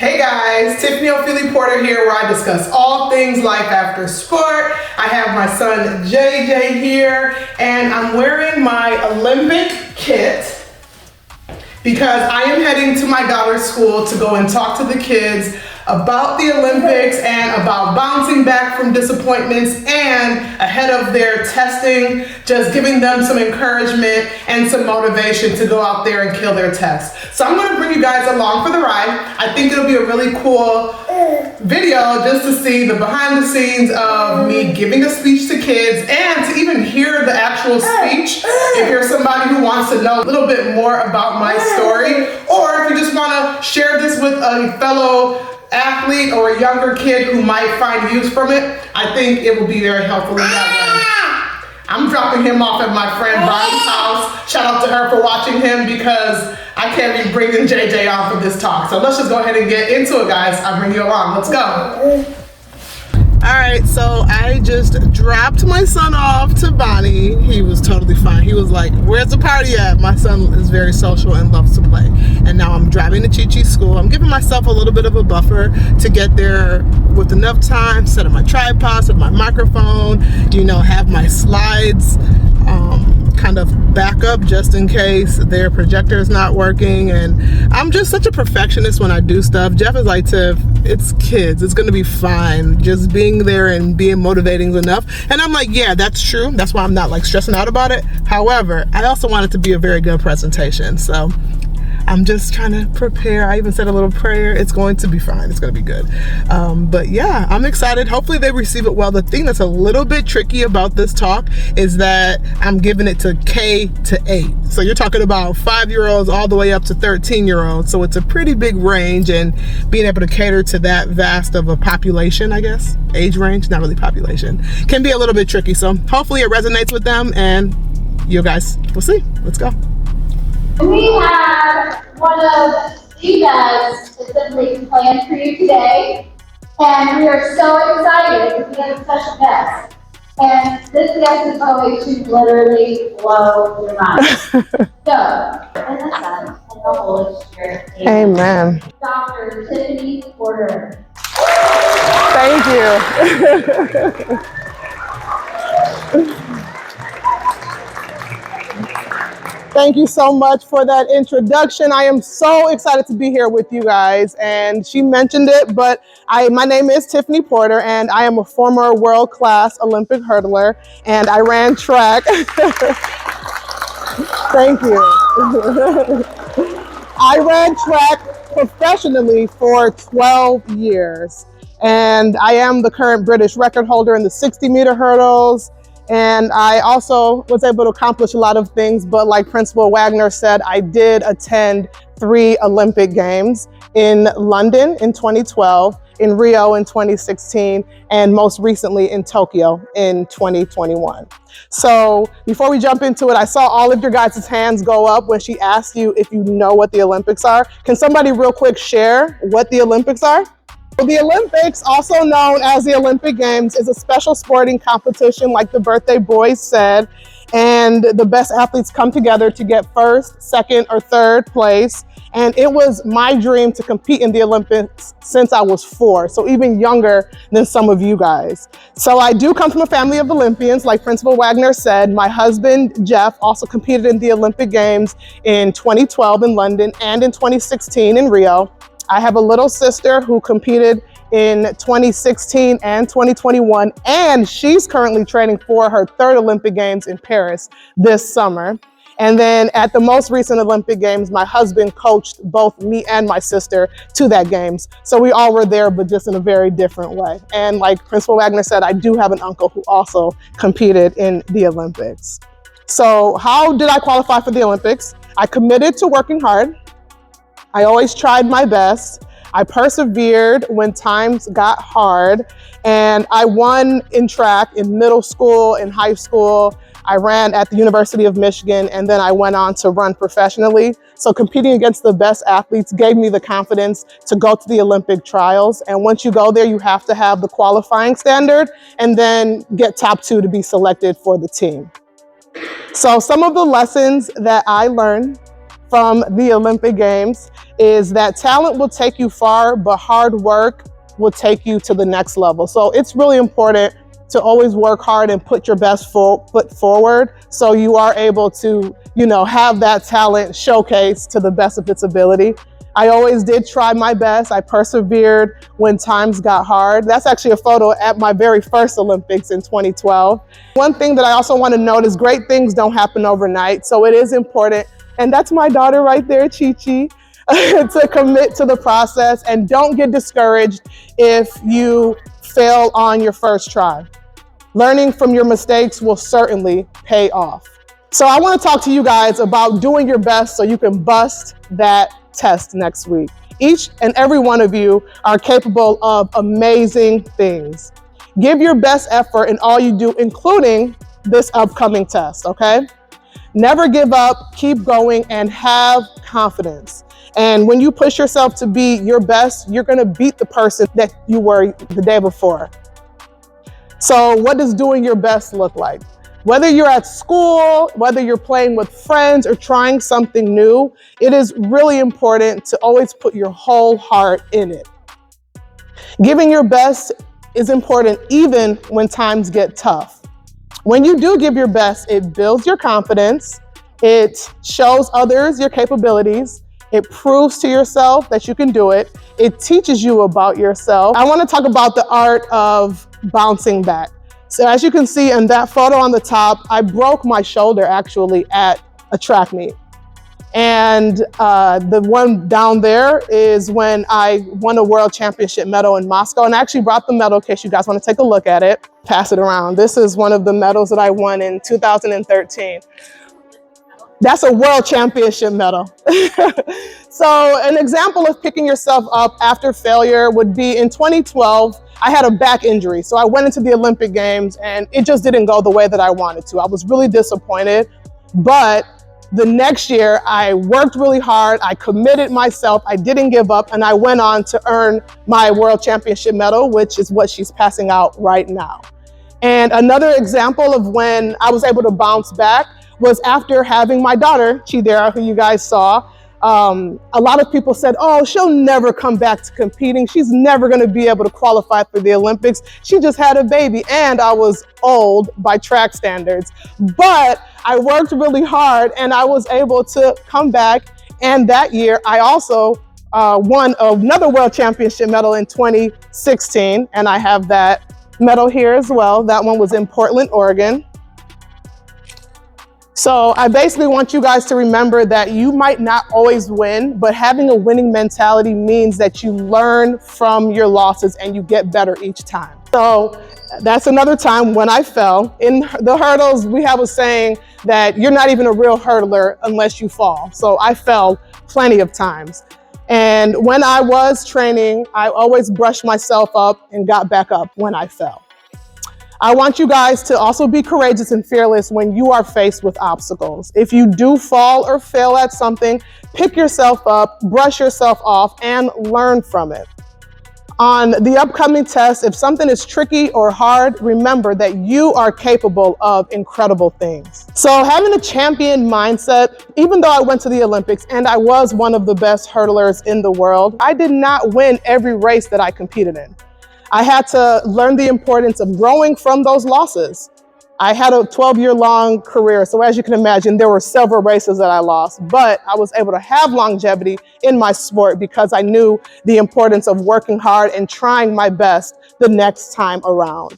Hey guys, Tiffany Ofili Porter here, where I discuss all things life after sport. I have my son JJ here, and I'm wearing my Olympic kit because I am heading to my daughter's school to go and talk to the kids about the Olympics and about bouncing back from disappointments and ahead of their testing, just giving them some encouragement and some motivation to go out there and kill their tests. So I'm going to bring you guys along for the ride. I think it'll be a really cool video just to see the behind the scenes of me giving a speech to kids and to even hear the actual speech if you're somebody who wants to know a little bit more about my story, or if you just want to share this with a fellow athlete or a younger kid who might find use from it. I think it will be very helpful in that way. I'm dropping him off at my friend Bonnie's house. Shout out to her for watching him because I can't be bringing JJ off of this talk. So let's just go ahead and get into it, guys. I'll bring you along. Let's go. All right, so I just dropped my son off to Bonnie. He was totally fine. He was like, where's the party at? My son is very social and loves to play. And now I'm driving to Chi-Chi's school. I'm giving myself a little bit of a buffer to get there with enough time, set up my tripod, set up my microphone, have my slides kind of backup just in case their projector is not working. And I'm just such a perfectionist when I do stuff. Jeff is like, Tiff, it's kids, it's gonna be fine. Just being there and being motivating is enough. And I'm like, yeah, that's true. That's why I'm not like stressing out about it. However, I also want it to be a very good presentation. So I'm just trying to prepare. I even said a little prayer. It's going to be fine. It's going to be good. But yeah, I'm excited. Hopefully they receive it well. The thing that's a little bit tricky about this talk is that I'm giving it to K to 8. So you're talking about 5-year-olds all the way up to 13-year-olds. So it's a pretty big range, and being able to cater to that vast of a population, I guess, age range, not really population, can be a little bit tricky. So hopefully it resonates with them, and you guys, we'll see. Let's go. We have one of the best assemblies planned for you today, and we are so excited because we have a special guest. And this guest is going to literally blow your mind. So, in the Son and the Holy Spirit, Amen. Dr. Tiffany Porter. Thank you. Thank you so much for that introduction. I am so excited to be here with you guys. And she mentioned it, but my name is Tiffany Porter, and I am a former world-class Olympic hurdler, and I ran track. Thank you. I ran track professionally for 12 years, and I am the current British record holder in the 60-meter hurdles. And I also was able to accomplish a lot of things, but like Principal Wagner said, I did attend 3 Olympic Games in London in 2012, in Rio in 2016, and most recently in Tokyo in 2021. So before we jump into it, I saw all of your guys' hands go up when she asked you if you know what the Olympics are. Can somebody real quick share what the Olympics are? The Olympics, also known as the Olympic Games, is a special sporting competition, like the birthday boy said, and the best athletes come together to get first, second, or third place. And it was my dream to compete in the Olympics since I was 4, so even younger than some of you guys. So I do come from a family of Olympians, like Principal Wagner said. My husband, Jeff, also competed in the Olympic Games in 2012 in London and in 2016 in Rio. I have a little sister who competed in 2016 and 2021, and she's currently training for her 3rd Olympic Games in Paris this summer. And then at the most recent Olympic Games, my husband coached both me and my sister to that games. So we all were there, but just in a very different way. And like Principal Wagner said, I do have an uncle who also competed in the Olympics. So how did I qualify for the Olympics? I committed to working hard. I always tried my best. I persevered when times got hard, and I won in track in middle school, in high school. I ran at the University of Michigan, and then I went on to run professionally. So competing against the best athletes gave me the confidence to go to the Olympic trials. And once you go there, you have to have the qualifying standard and then get top 2 to be selected for the team. So some of the lessons that I learned from the Olympic Games is that talent will take you far, but hard work will take you to the next level. So it's really important to always work hard and put your best foot forward so you are able to, have that talent showcased to the best of its ability. I always did try my best. I persevered when times got hard. That's actually a photo at my very first Olympics in 2012. One thing that I also want to note is great things don't happen overnight. So it is important, and that's my daughter right there, Chi-Chi, to commit to the process and don't get discouraged if you fail on your first try. Learning from your mistakes will certainly pay off. So I want to talk to you guys about doing your best so you can bust that test next week. Each and every one of you are capable of amazing things. Give your best effort in all you do, including this upcoming test, okay? Never give up, keep going, and have confidence. And when you push yourself to be your best, you're gonna beat the person that you were the day before. So what does doing your best look like? Whether you're at school, whether you're playing with friends or trying something new, it is really important to always put your whole heart in it. Giving your best is important even when times get tough. When you do give your best, it builds your confidence, it shows others your capabilities, it proves to yourself that you can do it, it teaches you about yourself. I want to talk about the art of bouncing back. So as you can see in that photo on the top, I broke my shoulder actually at a track meet. And the one down there is when I won a world championship medal in Moscow. And I actually brought the medal in case you guys want to take a look at it. Pass it around. This is one of the medals that I won in 2013. That's a world championship medal. So an example of picking yourself up after failure would be in 2012, I had a back injury. So I went into the Olympic Games and it just didn't go the way that I wanted to. I was really disappointed, but the next year I worked really hard, I committed myself, I didn't give up, and I went on to earn my world championship medal, which is what she's passing out right now. And another example of when I was able to bounce back was after having my daughter, Chidera, who you guys saw. A lot of people said, oh, she'll never come back to competing. She's never going to be able to qualify for the Olympics. She just had a baby, and I was old by track standards. But I worked really hard and I was able to come back. And that year, I also won another world championship medal in 2016. And I have that medal here as well. That one was in Portland, Oregon. So I basically want you guys to remember that you might not always win, but having a winning mentality means that you learn from your losses and you get better each time. So that's another time when I fell. In the hurdles, we have a saying that you're not even a real hurdler unless you fall. So I fell plenty of times. And when I was training, I always brushed myself up and got back up when I fell. I want you guys to also be courageous and fearless when you are faced with obstacles. If you do fall or fail at something, pick yourself up, brush yourself off, and learn from it. On the upcoming test, if something is tricky or hard, remember that you are capable of incredible things. So having a champion mindset, even though I went to the Olympics and I was one of the best hurdlers in the world, I did not win every race that I competed in. I had to learn the importance of growing from those losses. I had a 12-year-long career, so as you can imagine, there were several races that I lost, but I was able to have longevity in my sport because I knew the importance of working hard and trying my best the next time around.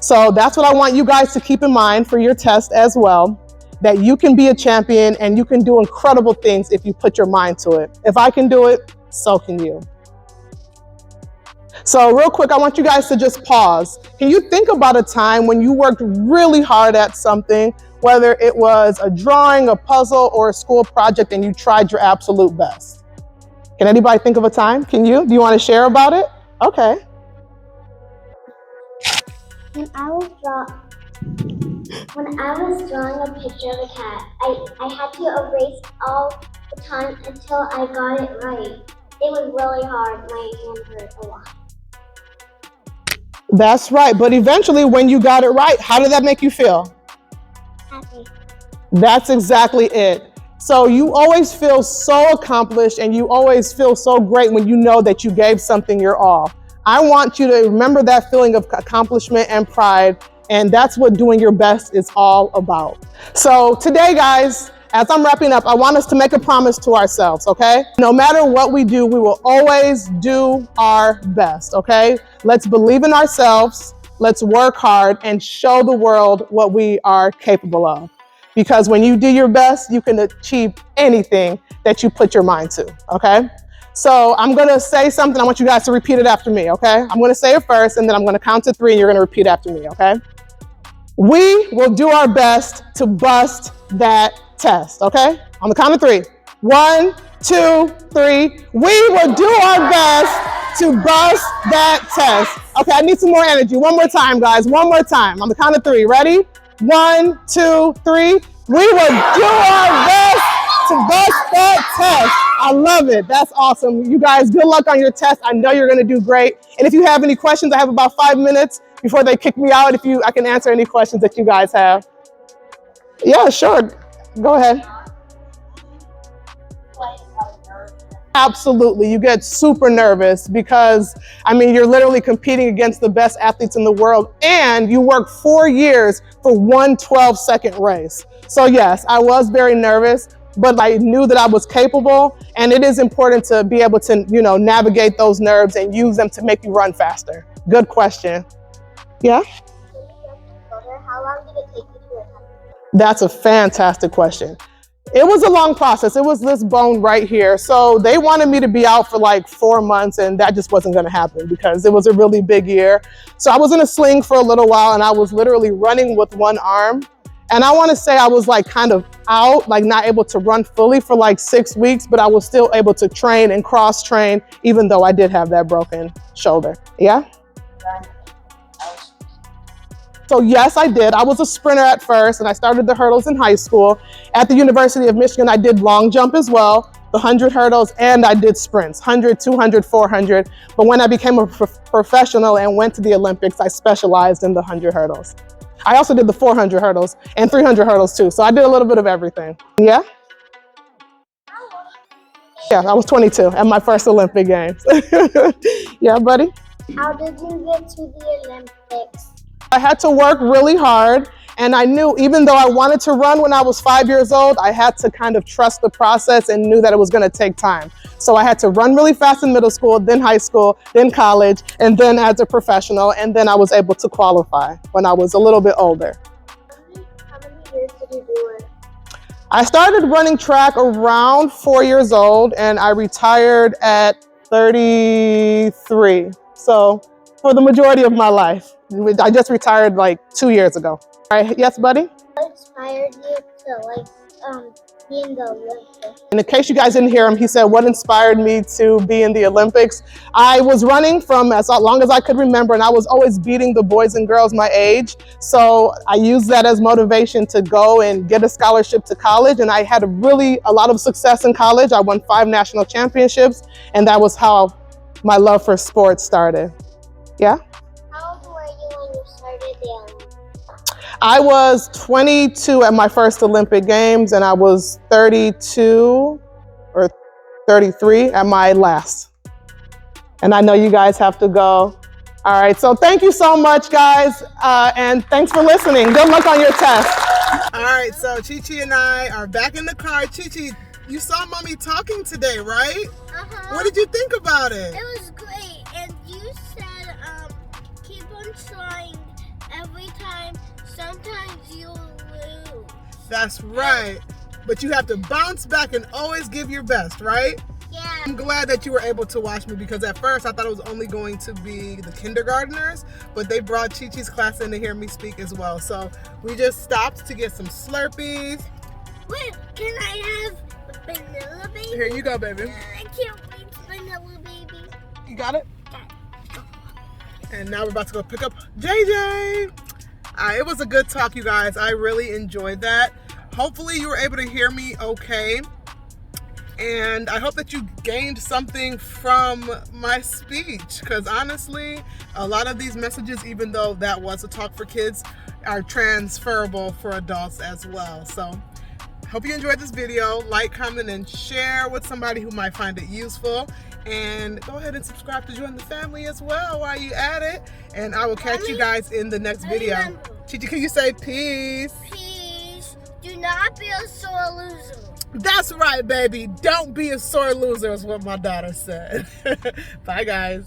So that's what I want you guys to keep in mind for your test as well, that you can be a champion and you can do incredible things if you put your mind to it. If I can do it, so can you. So real quick, I want you guys to just pause. Can you think about a time when you worked really hard at something, whether it was a drawing, a puzzle, or a school project, and you tried your absolute best? Can anybody think of a time? Can you? Do you want to share about it? Okay. When I was drawing a picture of a cat, I had to erase all the time until I got it right. It was really hard. My hand hurt a lot. That's right. But eventually, when you got it right, how did that make you feel? Happy. That's exactly it. So you always feel so accomplished and you always feel so great when you know that you gave something your all. I want you to remember that feeling of accomplishment and pride, and that's what doing your best is all about. So today, guys, as I'm wrapping up, I want us to make a promise to ourselves, okay? No matter what we do, we will always do our best, okay? Let's believe in ourselves, let's work hard, and show the world what we are capable of. Because when you do your best, you can achieve anything that you put your mind to, okay? So I'm gonna say something, I want you guys to repeat it after me, okay? I'm gonna say it first, and then I'm gonna count to 3, and you're gonna repeat after me, okay? We will do our best to bust that test, okay? On the count of 3. 1, 2, 3. We will do our best to bust that test. Okay, I need some more energy. One more time, guys. One more time. On the count of 3. Ready? 1, 2, 3. We will do our best to bust that test. I love it. That's awesome. You guys, good luck on your test. I know you're going to do great. And if you have any questions, I have about 5 minutes before they kick me out. I can answer any questions that you guys have. Yeah, sure. Go ahead. Absolutely. You get super nervous because, you're literally competing against the best athletes in the world, and you work 4 years for one 12-second race. So yes, I was very nervous, but I knew that I was capable, and it is important to be able to, navigate those nerves and use them to make you run faster. Good question. Yeah? How long did it take you to recover? That's a fantastic question. It was a long process. It was this bone right here. So they wanted me to be out for like 4 months, and that just wasn't going to happen because it was a really big year. So I was in a sling for a little while, and I was literally running with one arm. And I want to say I was like kind of out, like not able to run fully for like 6 weeks, but I was still able to train and cross train, even though I did have that broken shoulder. Yeah? So yes, I did. I was a sprinter at first, and I started the hurdles in high school. At the University of Michigan, I did long jump as well, the 100 hurdles, and I did sprints, 100, 200, 400. But when I became a professional and went to the Olympics, I specialized in the 100 hurdles. I also did the 400 hurdles and 300 hurdles too. So I did a little bit of everything. Yeah? Yeah, I was 22 at my first Olympic Games. Yeah, buddy? How did you get to the Olympics? I had to work really hard, and I knew even though I wanted to run when I was 5 years old, I had to kind of trust the process and knew that it was going to take time. So I had to run really fast in middle school, then high school, then college, and then as a professional, and then I was able to qualify when I was a little bit older. How many years did you do it? I started running track around 4 years old, and I retired at 33. So for the majority of my life. I just retired like 2 years ago. All right, yes, buddy? What inspired you to be in the Olympics? In case you guys didn't hear him, he said, what inspired me to be in the Olympics? I was running from as long as I could remember, and I was always beating the boys and girls my age. So I used that as motivation to go and get a scholarship to college. And I had a lot of success in college. I won 5 national championships, and that was how my love for sports started. Yeah? How old were you when you started the Olympics? I was 22 at my first Olympic Games, and I was 32 or 33 at my last. And I know you guys have to go. All right, so thank you so much, guys, and thanks for listening. Good luck on your test. All right, so Chi-Chi and I are back in the car. Chi-Chi, you saw Mommy talking today, right? Uh-huh. What did you think about it? It was great, and you said keep on trying every time. Sometimes you'll lose. That's right. But you have to bounce back and always give your best, right? Yeah. I'm glad that you were able to watch me because at first I thought it was only going to be the kindergartners, but they brought Chi-Chi's class in to hear me speak as well. So we just stopped to get some Slurpees. Wait, can I have a vanilla baby? Here you go, baby. I can't wait for vanilla baby. You got it? And now we're about to go pick up JJ. It was a good talk, you guys. I really enjoyed that. Hopefully you were able to hear me okay. And I hope that you gained something from my speech, because honestly, a lot of these messages, even though that was a talk for kids, are transferable for adults as well. So hope you enjoyed this video. Like, comment, and share with somebody who might find it useful. And go ahead and subscribe to join the family as well while you at it. And I will catch you guys in the next video. Chichi, can you say peace? Peace. Do not be a sore loser. That's right, baby. Don't be a sore loser is what my daughter said. Bye, guys.